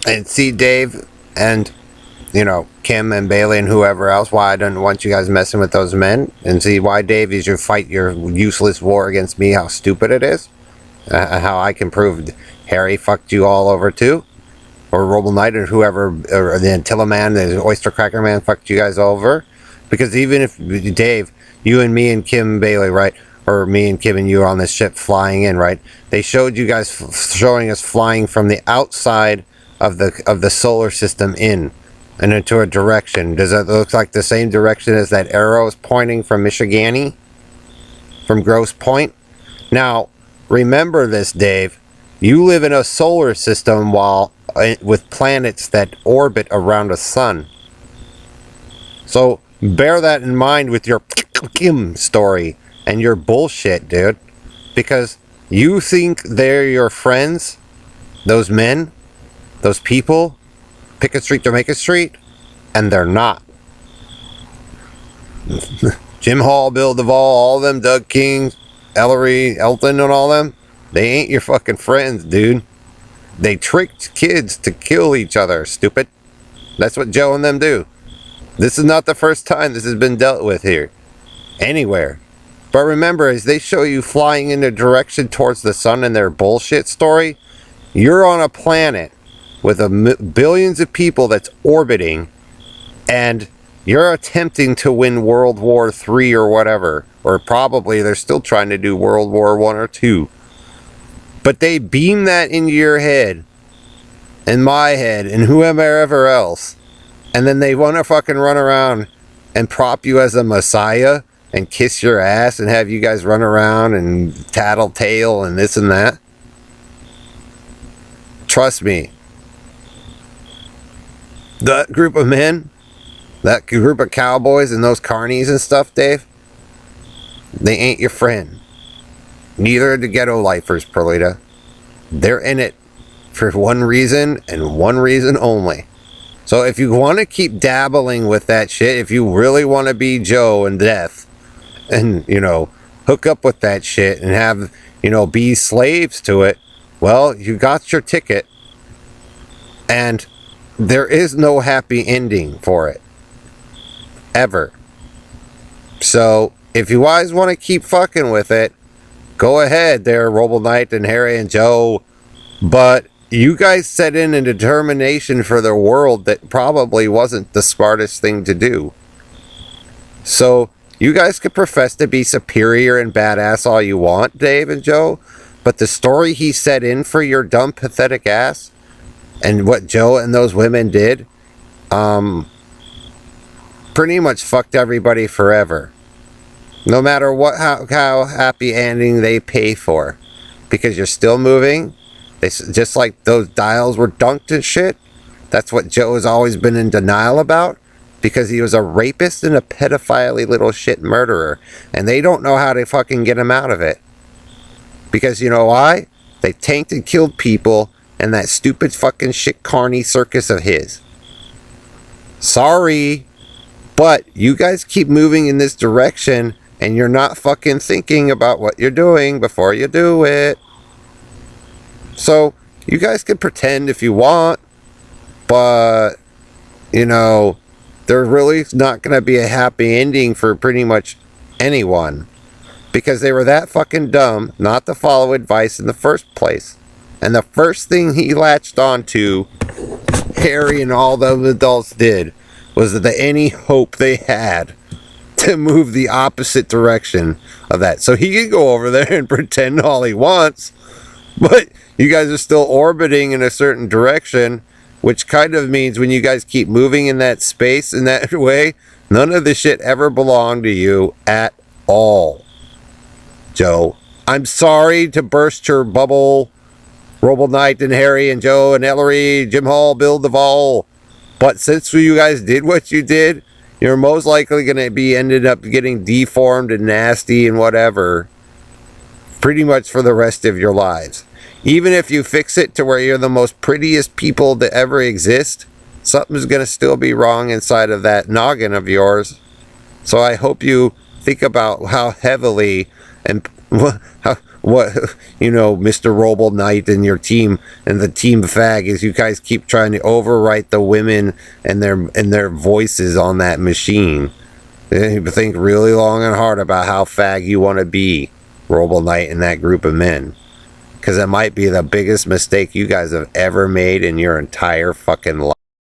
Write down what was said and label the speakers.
Speaker 1: And see, Dave, and Kim and Bailey and whoever else, why I don't want you guys messing with those men, and see why, Dave, is you fight your useless war against me, how stupid it is, how I can prove Harry fucked you all over too, or Roble Knight, or whoever, or the Antilla Man, the Oyster Cracker Man fucked you guys over, because even if, Dave, you and me and Kim and Bailey, right, or me and Kim and you on this ship flying in, right, they showed you guys, showing us flying from the outside of the solar system in, and into a direction. Does it look like the same direction as that arrow is pointing from Michigani? From Grosse Pointe? Now, remember this, Dave. You live in a solar system with planets that orbit around a sun. So, bear that in mind with your Kim story and your bullshit, dude. Because you think they're your friends, those men, those people, pick a street to make a street, and they're not. Jim Hall, Bill Duvall, all them, Doug King, Ellery, Elton, and all them, they ain't your fucking friends, dude. They tricked kids to kill each other, stupid. That's what Joe and them do. This is not the first time this has been dealt with here. Anywhere. But remember, as they show you flying in a direction towards the sun in their bullshit story, you're on a planet with billions of people that's orbiting, and you're attempting to win World War III or whatever, or probably they're still trying to do World War I or II. But they beam that into your head, and my head, and whoever else, and then they want to fucking run around and prop you as a messiah and kiss your ass and have you guys run around and tattletale and this and that. Trust me. That group of men, that group of cowboys and those carnies and stuff, Dave, they ain't your friend. Neither are the ghetto lifers, Perlita. They're in it for one reason and one reason only. So if you want to keep dabbling with that shit, if you really want to be Joe and Death, and, hook up with that shit and have, be slaves to it, well, you got your ticket. And there is no happy ending for it. Ever. So, if you guys want to keep fucking with it, go ahead there, Roble Knight and Harry and Joe. But you guys set in a determination for the world that probably wasn't the smartest thing to do. So, you guys could profess to be superior and badass all you want, Dave and Joe. But the story he set in for your dumb, pathetic ass, and what Joe and those women did, pretty much fucked everybody forever. No matter how happy ending they pay for. Because you're still moving. Just like those dials were dunked and shit. That's what Joe has always been in denial about. Because he was a rapist and a pedophile little shit murderer. And they don't know how to fucking get him out of it. Because you know why? They tanked and killed people in that stupid fucking shit carny circus of his. Sorry. But you guys keep moving in this direction and you're not fucking thinking about what you're doing before you do it. So, you guys can pretend if you want, but, there really is not going to be a happy ending for pretty much anyone. Because they were that fucking dumb not to follow advice in the first place. And the first thing he latched onto, Harry and all the adults did, was that any hope they had to move the opposite direction of that. So he can go over there and pretend all he wants, but you guys are still orbiting in a certain direction, which kind of means when you guys keep moving in that space in that way, none of this shit ever belonged to you at all. Joe, I'm sorry to burst your bubble, Roble Knight and Harry and Joe and Ellery, Jim Hall, Bill Duvall, but since you guys did what you did, you're most likely going to be ended up getting deformed and nasty and whatever pretty much for the rest of your lives. Even if you fix it to where you're the most prettiest people that ever exist, something's going to still be wrong inside of that noggin of yours. So I hope you think about how heavily and what, Mr. Roble Knight and your team and the team fag is you guys keep trying to overwrite the women and their voices on that machine. You think really long and hard about how fag you want to be, Roble Knight and that group of men. Because it might be the biggest mistake you guys have ever made in your entire fucking life.